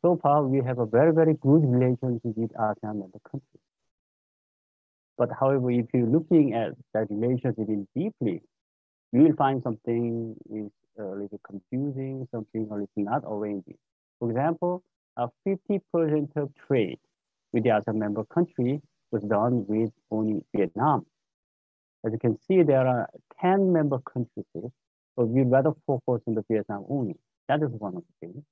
so far we have a very, very good relationship with ASEAN member countries. But however, if you're looking at that relationship in deeply, you will find something is a little confusing, something a little not arranging. For example, 50% of trade with the other member country was done with only Vietnam. As you can see, there are 10 member countries, but we'd rather focus on the Vietnam only. That is one of the things.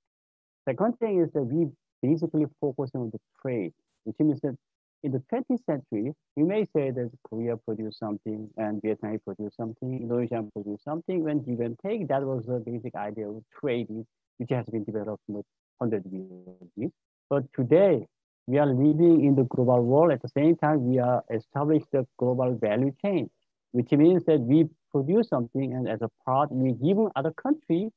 Second thing is that we basically focus on the trade, which means that in the 20th century, we may say that Korea produced something and Vietnam produced something, Indonesia produced something. When give and take, that was the basic idea of trade, which has been developed for 100 years. But today, we are living in the global world. At the same time, we are established the global value chain, which means that we produce something and as a part, we give other country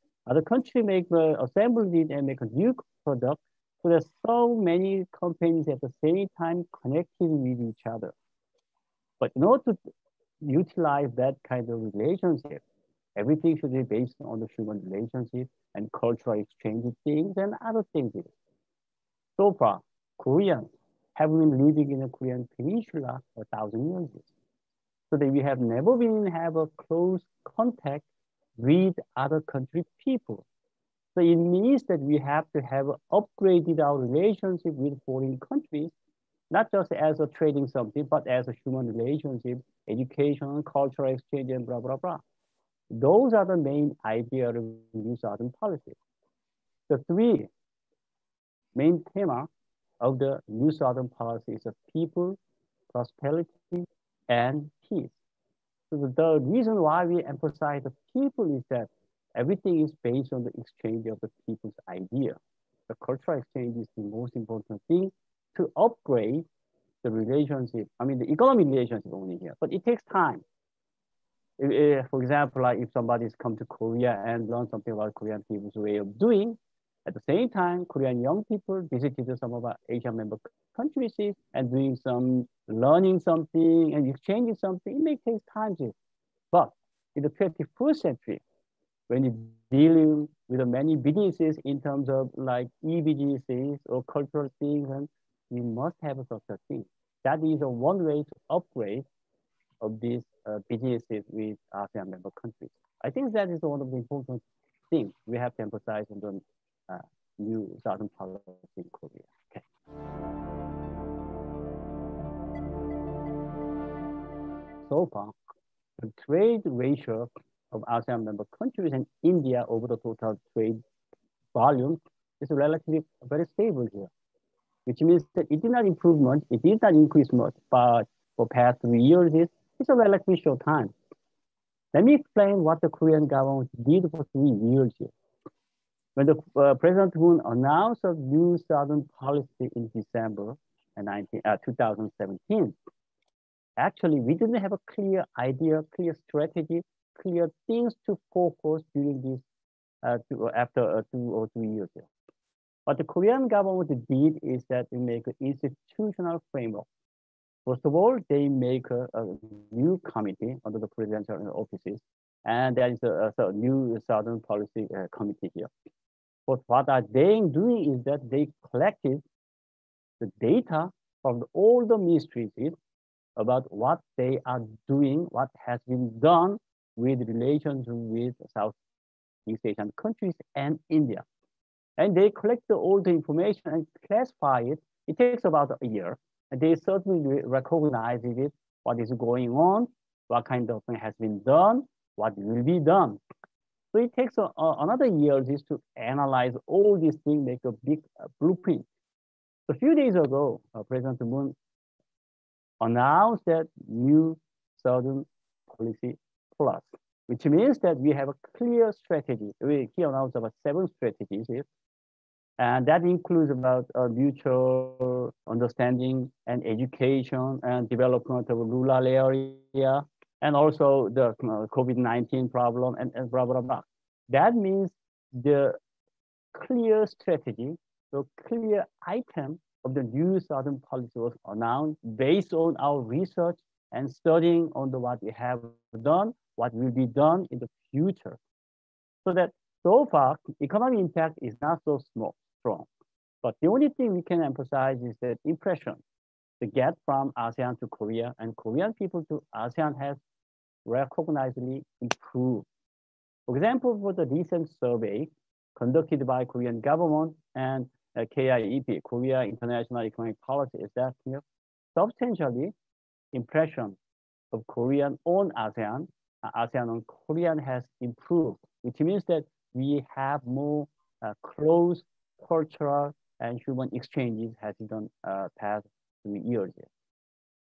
make assemble it and make a new product. So there's so many companies at the same time connected with each other. But in order to utilize that kind of relationship, everything should be based on the human relationship and cultural exchange of things and other things. So far, Koreans have been living in the Korean peninsula for 1,000 years. So that we have never been have a close contact with other country people. So it means that we have to have upgraded our relationship with foreign countries, not just as a trading something, but as a human relationship, education, cultural exchange, and blah, blah, blah. Those are the main ideas of New Southern policy. The three main themes of the New Southern policy is people, prosperity, and peace. So the reason why we emphasize the people is that everything is based on the exchange of the people's idea. The cultural exchange is the most important thing to upgrade the relationship. I mean, the economic relationship only here, but it takes time. For example, like if somebody's come to Korea and learn something about Korean people's way of doing, at the same time, Korean young people visited some of our Asian member countries and doing some learning something and exchanging something. It may take time, but in the 21st century, when you're dealing with many businesses in terms of like e-businesses or cultural things, and we must have such a thing. That is one way to upgrade of these businesses with ASEAN member countries. I think that is one of the important things we have to emphasize on the new Southern policy in Korea. Okay. So far, the trade ratio of ASEAN member countries and India over the total trade volume is relatively very stable here, which means that it did not improve much, it did not increase much, but for past 3 years, it's a relatively short time. Let me explain what the Korean government did for 3 years here. When the President Moon announced a new Southern policy in December 2017, actually, we didn't have a clear idea, clear strategy, clear things to focus during this after 2 or 3 years. What the Korean government did is that they make an institutional framework. First of all, they make a new committee under the presidential offices, and there is a new Southern Policy Committee here. But what are they doing is that they collected the data from all the ministries about what they are doing, what has been done with relations with Southeast Asian countries and India. And they collect all the information and classify it. It takes about a year. And they certainly recognize it, what is going on, what kind of thing has been done, what will be done. So it takes another year just to analyze all these things, make a big blueprint. A few days ago, President Moon announced that new Southern Policy Plus, which means that we have a clear strategy. He announced about 7 strategies here. And that includes about mutual understanding and education and development of rural area, and also the COVID-19 problem and blah, blah, blah. That means the clear strategy, the clear item of the new Southern policy was announced based on our research and studying on what we have done, what will be done in the future. So that so far, economic impact is not so strong. But the only thing we can emphasize is that impression, the gap from ASEAN to Korea and Korean people to ASEAN has recognizably improved. For example, for the recent survey conducted by Korean government and KIEP, Korea International Economic Policy, is that here substantially impression of Korean on ASEAN, ASEAN on Korean has improved, which means that we have more close cultural and human exchanges has been past 3 years.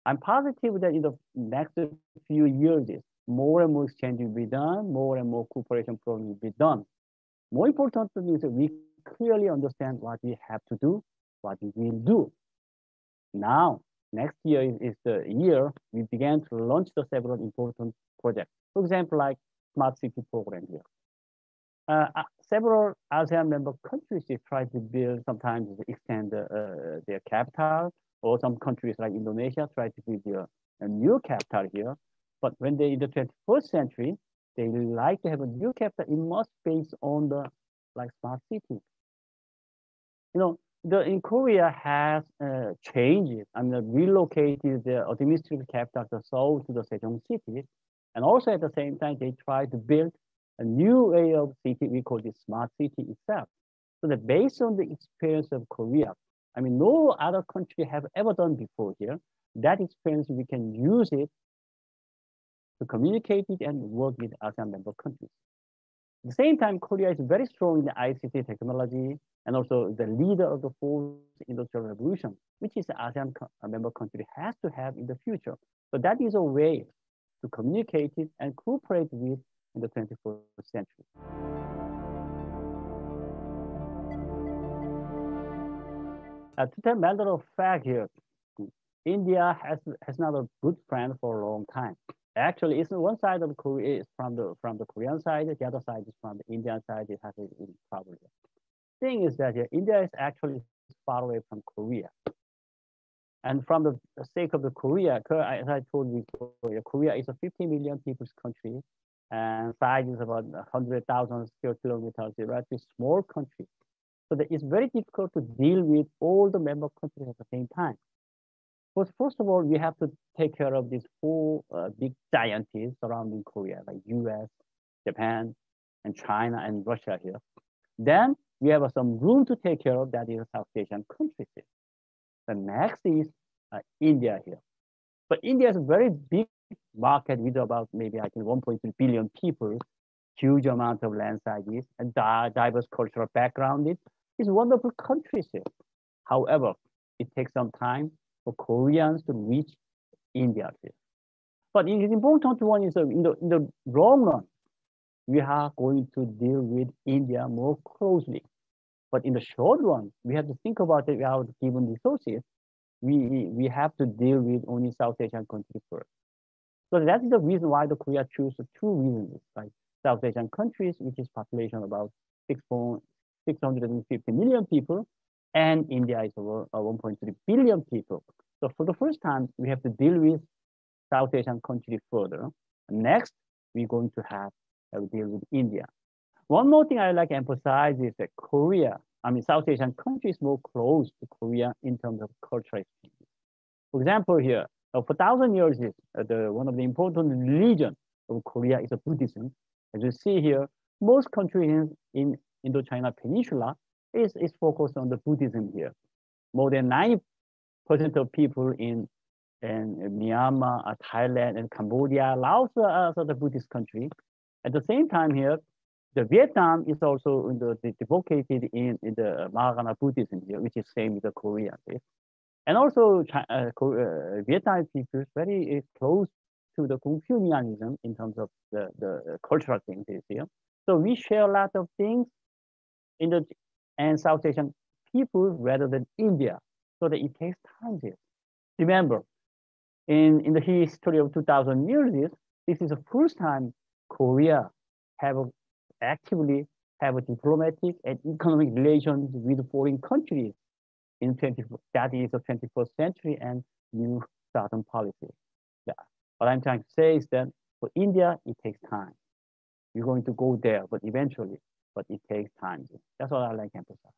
I'm positive that in the next few years, more and more exchange will be done, more and more cooperation program will be done. More important is that we clearly understand what we have to do, what we will do. Now, next year is the year we began to launch the several important projects. For example, like Smart City program here. Several ASEAN member countries try to build, sometimes extend their capital, or some countries like Indonesia try to build a new capital here. But when they in the 21st century, they like to have a new capital, it must based on the like smart city. You know, in Korea has changed and relocated the administrative capital of Seoul to the Sejong city. And also at the same time, they try to build a new way of city, we call it smart city itself. So that based on the experience of Korea, I mean, no other country have ever done before here. That experience, we can use it to communicate it and work with ASEAN member countries. At the same time, Korea is very strong in the ICT technology and also the leader of the fourth industrial revolution, which is the ASEAN member country has to have in the future. So that is a way to communicate it and cooperate with in the 21st century. To tell matter of fact here, India has not a good friend for a long time. Actually, it's one side of Korea is from the Korean side, the other side is from the Indian side. It has a problem. Thing is that India is actually far away from Korea. And from the sake of the Korea, as I told you before, Korea is a 50 million people's country, and size is about 100,000 square kilometers. It's a relatively small country. So that it's very difficult to deal with all the member countries at the same time. First of all, we have to take care of these four big giants surrounding Korea, like US, Japan, and China, and Russia here. Then we have some room to take care of, that is South Asian countries here. The next is India here. But India is a very big market with about maybe, I think, 1.3 billion people, huge amount of land sizes, and diverse cultural background. It's wonderful countries here. However, it takes some time for Koreans to reach India here. But it is important one is in the long run, we are going to deal with India more closely. But in the short run, we have to think about it without given resources. We have to deal with only South Asian countries first. So that is the reason why the Korea chose two reasons, like South Asian countries, which is population about 650 million people, and India is over 1.3 billion people. So for the first time, we have to deal with South Asian countries further. Next, we're going to have deal with India. One more thing I like to emphasize is that South Asian countries more close to Korea in terms of cultural exchange. For example, here, for 1,000 years, one of the important religion of Korea is Buddhism. As you see here, most countries in Indochina Peninsula is focused on the Buddhism here. More than 90% of people in Myanmar, Thailand, and Cambodia, Laos are the Buddhist country. At the same time here, the Vietnam is also located in the Mahayana Buddhism here, which is same with the Korea. And also Vietnamese people is very close to the Confucianism in terms of the cultural things here. So we share a lot of things and South Asian people rather than India. So that it takes time here. Remember, in the history of 2,000 years, this is the first time Korea actively have a diplomatic and economic relations with foreign countries that is the 21st century and new Southern policy. Yeah. What I'm trying to say is that for India, it takes time. You're going to go there, but eventually, it takes time. That's what I like to emphasize.